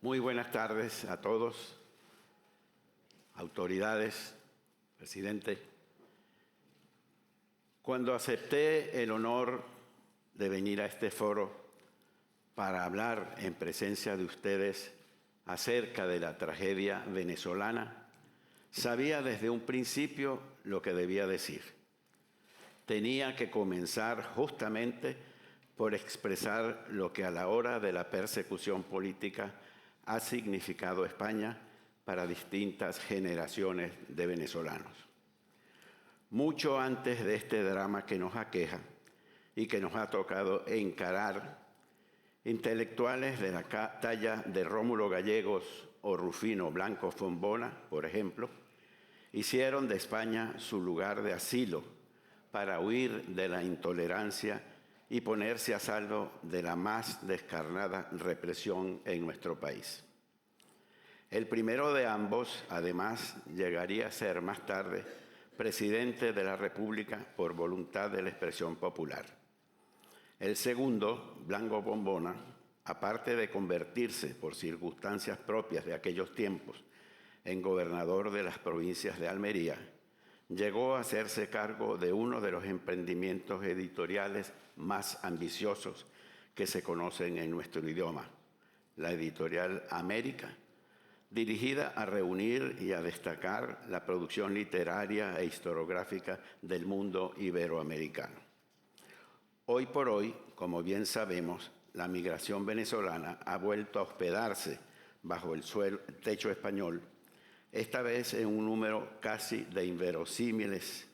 Muy buenas tardes a todos, autoridades, presidente. Cuando acepté el honor de venir a este foro para hablar en presencia de ustedes acerca de la tragedia venezolana, sabía desde un principio lo que debía decir. Tenía que comenzar justamente por expresar lo que a la hora de la persecución política ha significado España para distintas generaciones de venezolanos. Mucho antes de este drama que nos aqueja y que nos ha tocado encarar, intelectuales de la talla de Rómulo Gallegos o Rufino Blanco Fombona, por ejemplo, hicieron de España su lugar de asilo para huir de la intolerancia y ponerse a salvo de la más descarnada represión en nuestro país. El primero de ambos, además, llegaría a ser más tarde presidente de la República por voluntad de la expresión popular. El segundo, Blanco Fombona, aparte de convertirse por circunstancias propias de aquellos tiempos en gobernador de las provincias de Almería, llegó a hacerse cargo de uno de los emprendimientos editoriales más ambiciosos que se conocen en nuestro idioma, la editorial América, dirigida a reunir y a destacar la producción literaria e historiográfica del mundo iberoamericano. Hoy por hoy, como bien sabemos, la migración venezolana ha vuelto a hospedarse bajo el techo español, esta vez en un número casi de inverosímiles,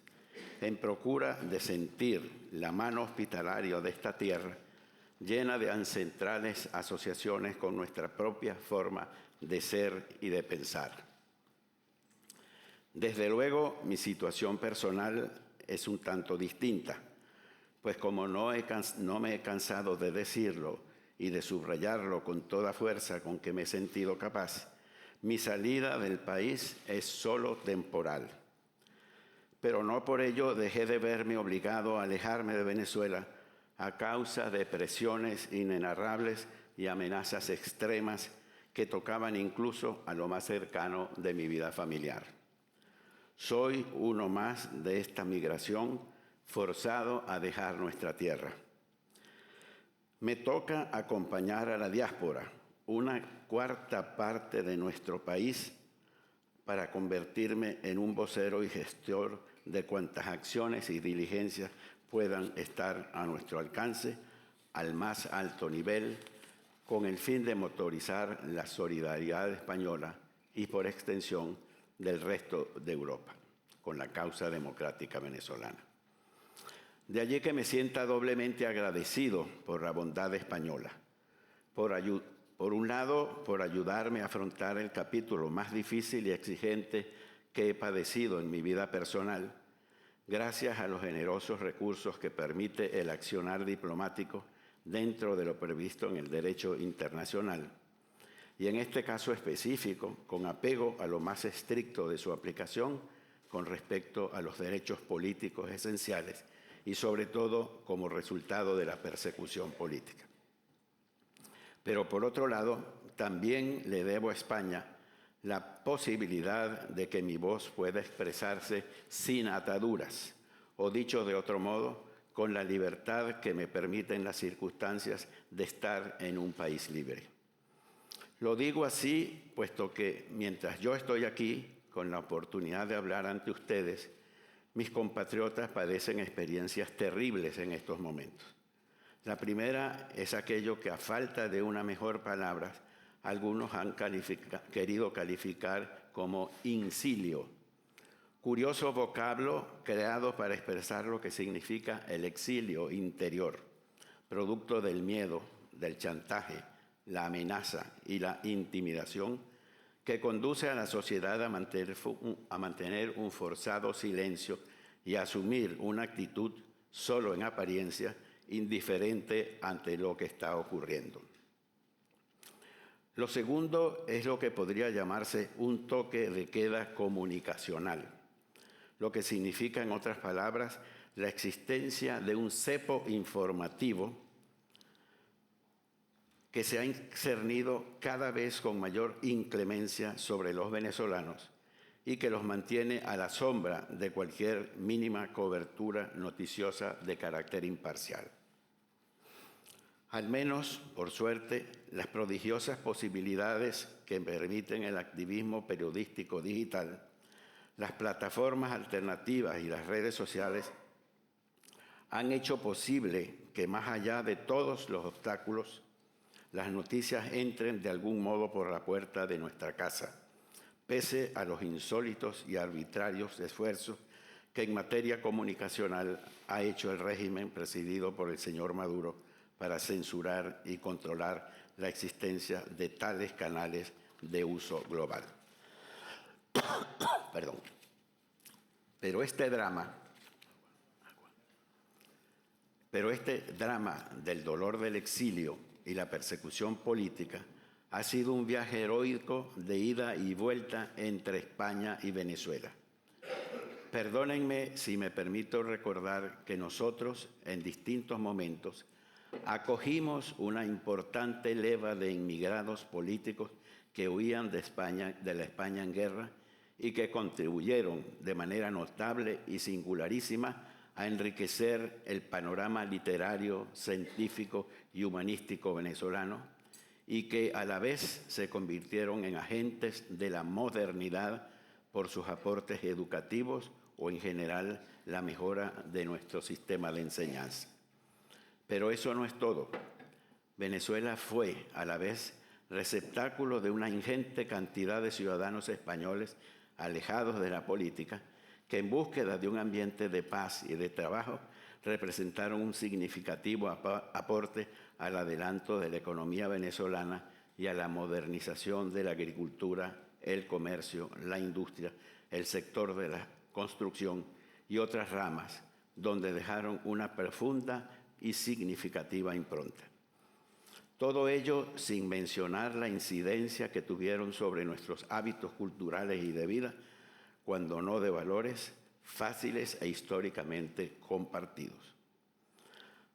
en procura de sentir la mano hospitalaria de esta tierra, llena de ancestrales asociaciones con nuestra propia forma de ser y de pensar. Desde luego, mi situación personal es un tanto distinta, pues como no me he cansado de decirlo y de subrayarlo con toda fuerza con que me he sentido capaz, mi salida del país es solo temporal. Pero no por ello dejé de verme obligado a alejarme de Venezuela a causa de presiones inenarrables y amenazas extremas que tocaban incluso a lo más cercano de mi vida familiar. Soy uno más de esta migración forzado a dejar nuestra tierra. Me toca acompañar a la diáspora, una cuarta parte de nuestro país, para convertirme en un vocero y gestor de cuantas acciones y diligencias puedan estar a nuestro alcance al más alto nivel, con el fin de motorizar la solidaridad española y, por extensión, del resto de Europa, con la causa democrática venezolana. De allí que me sienta doblemente agradecido por la bondad española, por un lado, por ayudarme a afrontar el capítulo más difícil y exigente que he padecido en mi vida personal, gracias a los generosos recursos que permite el accionar diplomático dentro de lo previsto en el derecho internacional, y en este caso específico, con apego a lo más estricto de su aplicación con respecto a los derechos políticos esenciales y sobre todo como resultado de la persecución política. Pero por otro lado, también le debo a España la posibilidad de que mi voz pueda expresarse sin ataduras, o dicho de otro modo, con la libertad que me permiten las circunstancias de estar en un país libre. Lo digo así, puesto que mientras yo estoy aquí, con la oportunidad de hablar ante ustedes, mis compatriotas padecen experiencias terribles en estos momentos. La primera es aquello que, a falta de una mejor palabra, algunos han querido calificar como incilio, curioso vocablo creado para expresar lo que significa el exilio interior, producto del miedo, del chantaje, la amenaza y la intimidación que conduce a la sociedad a mantener un forzado silencio y a asumir una actitud solo en apariencia, indiferente ante lo que está ocurriendo. Lo segundo es lo que podría llamarse un toque de queda comunicacional, lo que significa, en otras palabras, la existencia de un cepo informativo que se ha cernido cada vez con mayor inclemencia sobre los venezolanos y que los mantiene a la sombra de cualquier mínima cobertura noticiosa de carácter imparcial. Al menos, por suerte, las prodigiosas posibilidades que permiten el activismo periodístico digital, las plataformas alternativas y las redes sociales han hecho posible que, más allá de todos los obstáculos, las noticias entren de algún modo por la puerta de nuestra casa, pese a los insólitos y arbitrarios esfuerzos que en materia comunicacional ha hecho el régimen presidido por el señor Maduro para censurar y controlar la existencia de tales canales de uso global. Perdón. Pero este drama del dolor del exilio y la persecución política ha sido un viaje heroico de ida y vuelta entre España y Venezuela. Perdónenme si me permito recordar que nosotros, en distintos momentos, acogimos una importante leva de inmigrados políticos que huían de la España en guerra y que contribuyeron de manera notable y singularísima a enriquecer el panorama literario, científico y humanístico venezolano, y que a la vez se convirtieron en agentes de la modernidad por sus aportes educativos o en general la mejora de nuestro sistema de enseñanza. Pero eso no es todo. Venezuela fue a la vez receptáculo de una ingente cantidad de ciudadanos españoles alejados de la política que en búsqueda de un ambiente de paz y de trabajo representaron un significativo aporte al adelanto de la economía venezolana y a la modernización de la agricultura, el comercio, la industria, el sector de la construcción y otras ramas, donde dejaron una profunda y significativa impronta. Todo ello sin mencionar la incidencia que tuvieron sobre nuestros hábitos culturales y de vida, cuando no de valores fáciles e históricamente compartidos.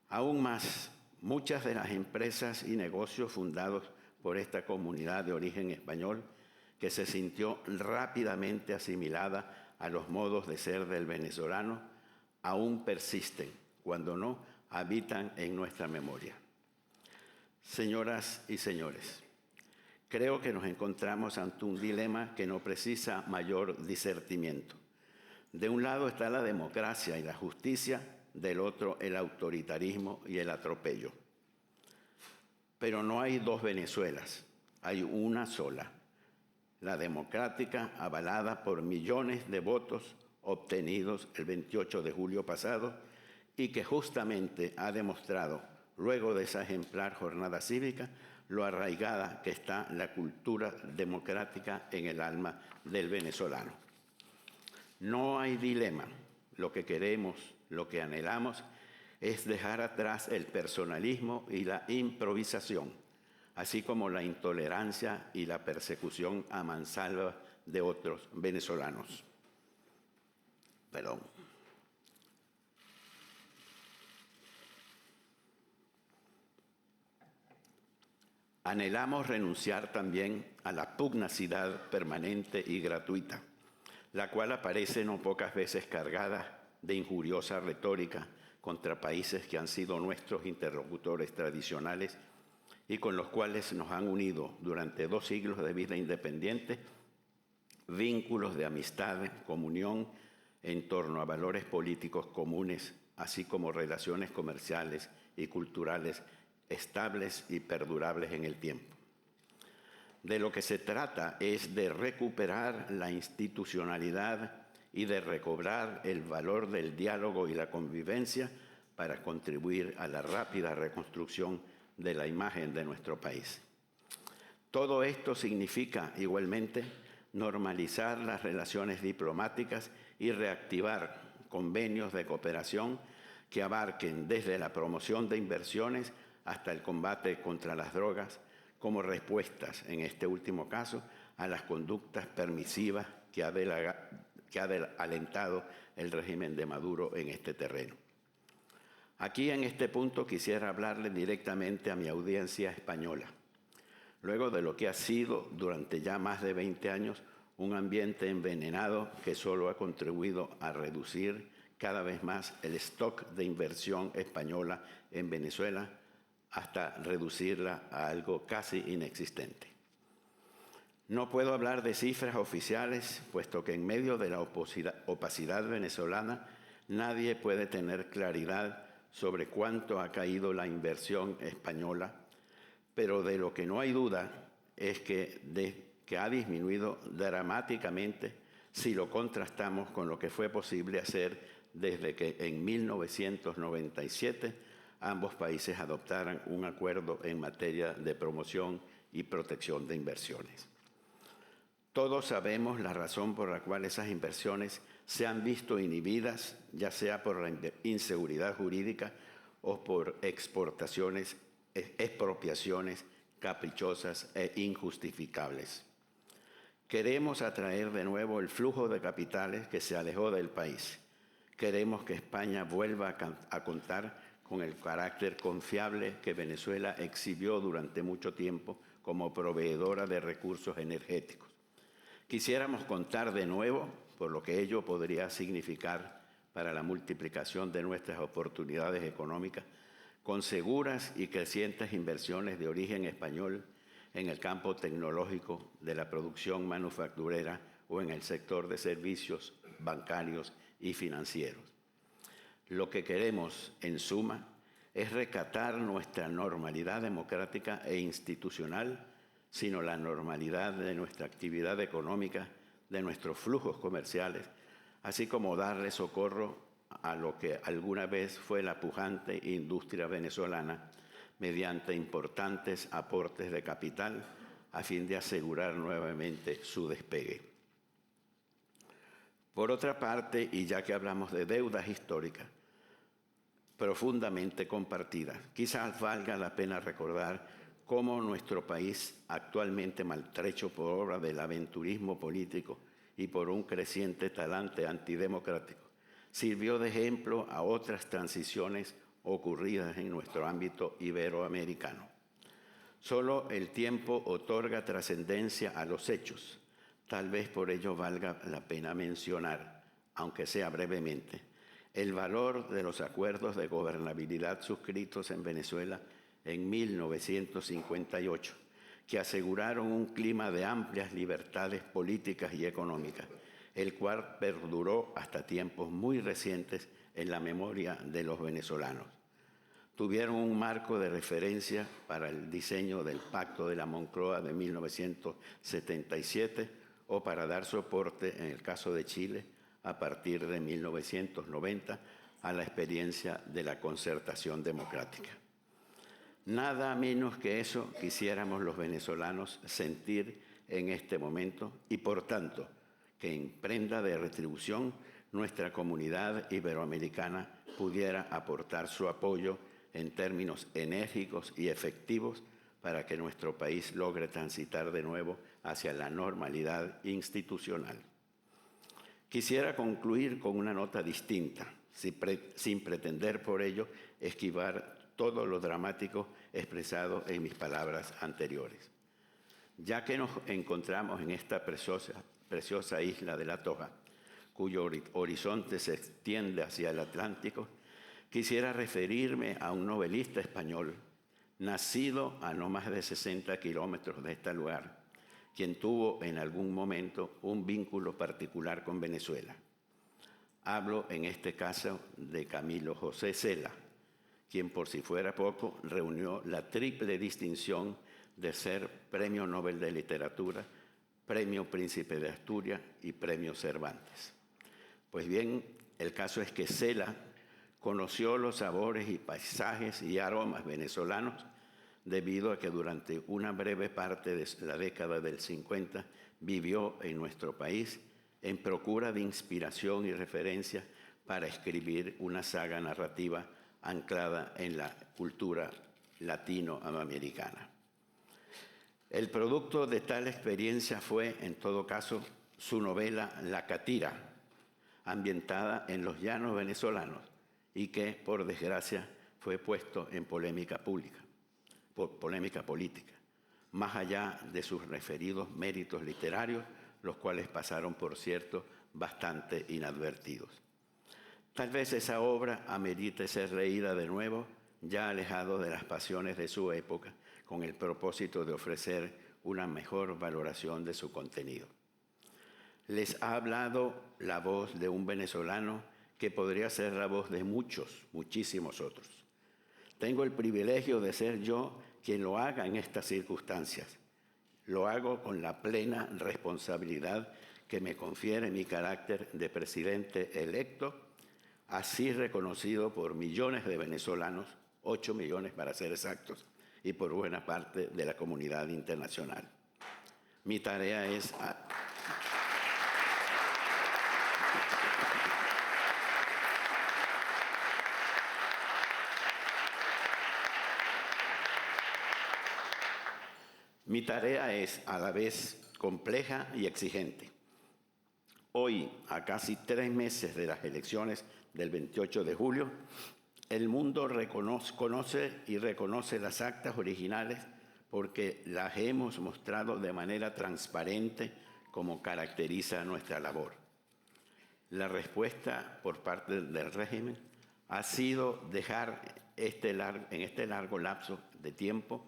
Aún más, muchas de las empresas y negocios fundados por esta comunidad de origen español, que se sintió rápidamente asimilada a los modos de ser del venezolano, aún persisten, cuando no habitan en nuestra memoria. Señoras y señores, creo que nos encontramos ante un dilema que no precisa mayor discernimiento. De un lado está la democracia y la justicia, del otro el autoritarismo y el atropello. Pero no hay dos Venezuelas, hay una sola, la democrática avalada por millones de votos obtenidos el 28 de julio pasado y que justamente ha demostrado, luego de esa ejemplar jornada cívica, lo arraigada que está la cultura democrática en el alma del venezolano. No hay dilema. Lo que queremos, lo que anhelamos, es dejar atrás el personalismo y la improvisación, así como la intolerancia y la persecución a mansalva de otros venezolanos. Perdón. Anhelamos renunciar también a la pugnacidad permanente y gratuita, la cual aparece no pocas veces cargada de injuriosa retórica contra países que han sido nuestros interlocutores tradicionales y con los cuales nos han unido durante 2 siglos de vida independiente vínculos de amistad, comunión en torno a valores políticos comunes, así como relaciones comerciales y culturales estables y perdurables en el tiempo. De lo que se trata es de recuperar la institucionalidad y de recobrar el valor del diálogo y la convivencia para contribuir a la rápida reconstrucción de la imagen de nuestro país. Todo esto significa, igualmente, normalizar las relaciones diplomáticas y reactivar convenios de cooperación que abarquen desde la promoción de inversiones hasta el combate contra las drogas, como respuestas, en este último caso, a las conductas permisivas que ha alentado el régimen de Maduro en este terreno. Aquí en este punto quisiera hablarle directamente a mi audiencia española. Luego de lo que ha sido durante ya más de 20 años un ambiente envenenado que solo ha contribuido a reducir cada vez más el stock de inversión española en Venezuela hasta reducirla a algo casi inexistente. No puedo hablar de cifras oficiales, puesto que en medio de la opacidad venezolana nadie puede tener claridad sobre cuánto ha caído la inversión española, pero de lo que no hay duda es que ha disminuido dramáticamente si lo contrastamos con lo que fue posible hacer desde que en 1997 ambos países adoptaran un acuerdo en materia de promoción y protección de inversiones. Todos sabemos la razón por la cual esas inversiones se han visto inhibidas, ya sea por la inseguridad jurídica o por exportaciones, expropiaciones caprichosas e injustificables. Queremos atraer de nuevo el flujo de capitales que se alejó del país. Queremos que España vuelva a contar con el carácter confiable que Venezuela exhibió durante mucho tiempo como proveedora de recursos energéticos. Quisiéramos contar de nuevo, por lo que ello podría significar para la multiplicación de nuestras oportunidades económicas, con seguras y crecientes inversiones de origen español en el campo tecnológico, de la producción manufacturera o en el sector de servicios bancarios y financieros. Lo que queremos, en suma, es rescatar nuestra normalidad democrática e institucional, sino la normalidad de nuestra actividad económica, de nuestros flujos comerciales, así como darle socorro a lo que alguna vez fue la pujante industria venezolana mediante importantes aportes de capital a fin de asegurar nuevamente su despegue. Por otra parte, y ya que hablamos de deudas históricas profundamente compartidas, quizás valga la pena recordar cómo nuestro país, actualmente maltrecho por obra del aventurismo político y por un creciente talante antidemocrático, sirvió de ejemplo a otras transiciones ocurridas en nuestro ámbito iberoamericano. Solo el tiempo otorga trascendencia a los hechos. Tal vez por ello valga la pena mencionar, aunque sea brevemente, el valor de los acuerdos de gobernabilidad suscritos en Venezuela en 1958, que aseguraron un clima de amplias libertades políticas y económicas, el cual perduró hasta tiempos muy recientes en la memoria de los venezolanos. Tuvieron un marco de referencia para el diseño del Pacto de la Moncloa de 1977 o para dar soporte, en el caso de Chile, a partir de 1990, a la experiencia de la concertación democrática. Nada menos que eso quisiéramos los venezolanos sentir en este momento y, por tanto, que en prenda de retribución nuestra comunidad iberoamericana pudiera aportar su apoyo en términos enérgicos y efectivos para que nuestro país logre transitar de nuevo hacia la normalidad institucional. Quisiera concluir con una nota distinta, sin pretender por ello esquivar todo lo dramático expresado en mis palabras anteriores. Ya que nos encontramos en esta preciosa isla de La Toja, cuyo horizonte se extiende hacia el Atlántico, quisiera referirme a un novelista español, nacido a no más de 60 kilómetros de este lugar, quien tuvo en algún momento un vínculo particular con Venezuela. Hablo en este caso de Camilo José Cela, quien por si fuera poco reunió la triple distinción de ser Premio Nobel de Literatura, Premio Príncipe de Asturias y Premio Cervantes. Pues bien, el caso es que Cela conoció los sabores y paisajes y aromas venezolanos debido a que durante una breve parte de la década del 50 vivió en nuestro país en procura de inspiración y referencia para escribir una saga narrativa anclada en la cultura latinoamericana. El producto de tal experiencia fue, en todo caso, su novela La Catira, ambientada en los llanos venezolanos y que, por desgracia, fue puesto en polémica política, más allá de sus referidos méritos literarios, los cuales pasaron, por cierto, bastante inadvertidos. Tal vez esa obra amerite ser leída de nuevo, ya alejado de las pasiones de su época, con el propósito de ofrecer una mejor valoración de su contenido. Les ha hablado la voz de un venezolano que podría ser la voz de muchos, muchísimos otros. Tengo el privilegio de ser yo quien lo haga en estas circunstancias. Lo hago con la plena responsabilidad que me confiere mi carácter de presidente electo, así reconocido por millones de venezolanos, 8 millones para ser exactos, y por buena parte de la comunidad internacional. Mi tarea es a la vez compleja y exigente. Hoy, a casi 3 meses de las elecciones del 28 de julio, el mundo conoce y reconoce las actas originales porque las hemos mostrado de manera transparente, como caracteriza nuestra labor. La respuesta por parte del régimen ha sido dejar en este largo lapso de tiempo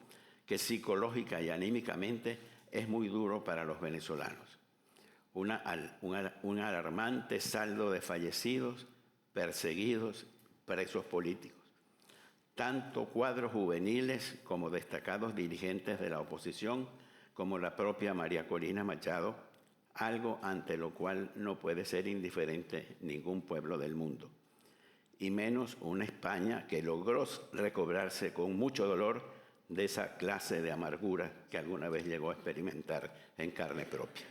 que psicológica y anímicamente es muy duro para los venezolanos. Un alarmante saldo de fallecidos, perseguidos, presos políticos. Tanto cuadros juveniles como destacados dirigentes de la oposición, como la propia María Corina Machado, algo ante lo cual no puede ser indiferente ningún pueblo del mundo, y menos una España que logró recobrarse con mucho dolor de esa clase de amargura que alguna vez llegó a experimentar en carne propia.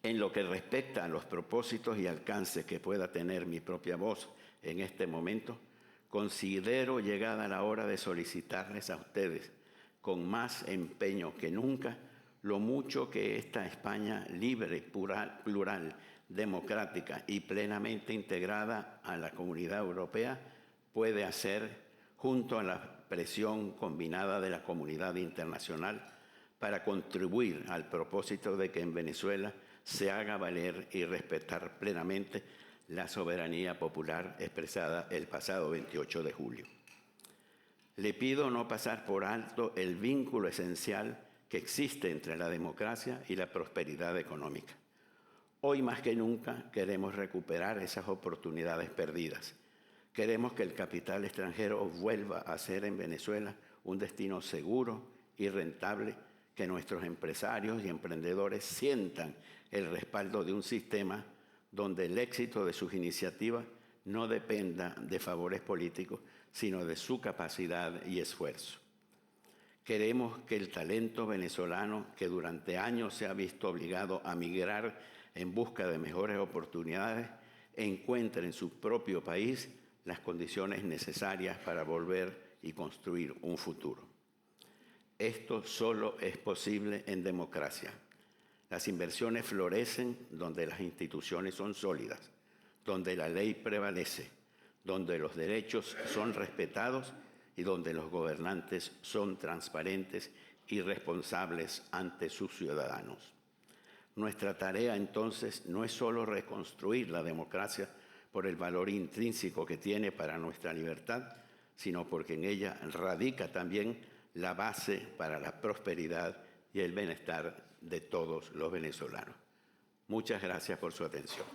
En lo que respecta a los propósitos y alcances que pueda tener mi propia voz en este momento, considero llegada la hora de solicitarles a ustedes, con más empeño que nunca, lo mucho que esta España libre, plural, democrática y plenamente integrada a la Comunidad Europea puede hacer junto a la presión combinada de la comunidad internacional para contribuir al propósito de que en Venezuela se haga valer y respetar plenamente la soberanía popular expresada el pasado 28 de julio. Le pido no pasar por alto el vínculo esencial que existe entre la democracia y la prosperidad económica. Hoy más que nunca queremos recuperar esas oportunidades perdidas. Queremos que el capital extranjero vuelva a ser en Venezuela un destino seguro y rentable, que nuestros empresarios y emprendedores sientan el respaldo de un sistema donde el éxito de sus iniciativas no dependa de favores políticos, sino de su capacidad y esfuerzo. Queremos que el talento venezolano, que durante años se ha visto obligado a migrar en busca de mejores oportunidades, encuentre en su propio país las condiciones necesarias para volver y construir un futuro. Esto solo es posible en democracia. Las inversiones florecen donde las instituciones son sólidas, donde la ley prevalece, donde los derechos son respetados y donde los gobernantes son transparentes y responsables ante sus ciudadanos. Nuestra tarea, entonces, no es solo reconstruir la democracia por el valor intrínseco que tiene para nuestra libertad, sino porque en ella radica también la base para la prosperidad y el bienestar de todos los venezolanos. Muchas gracias por su atención.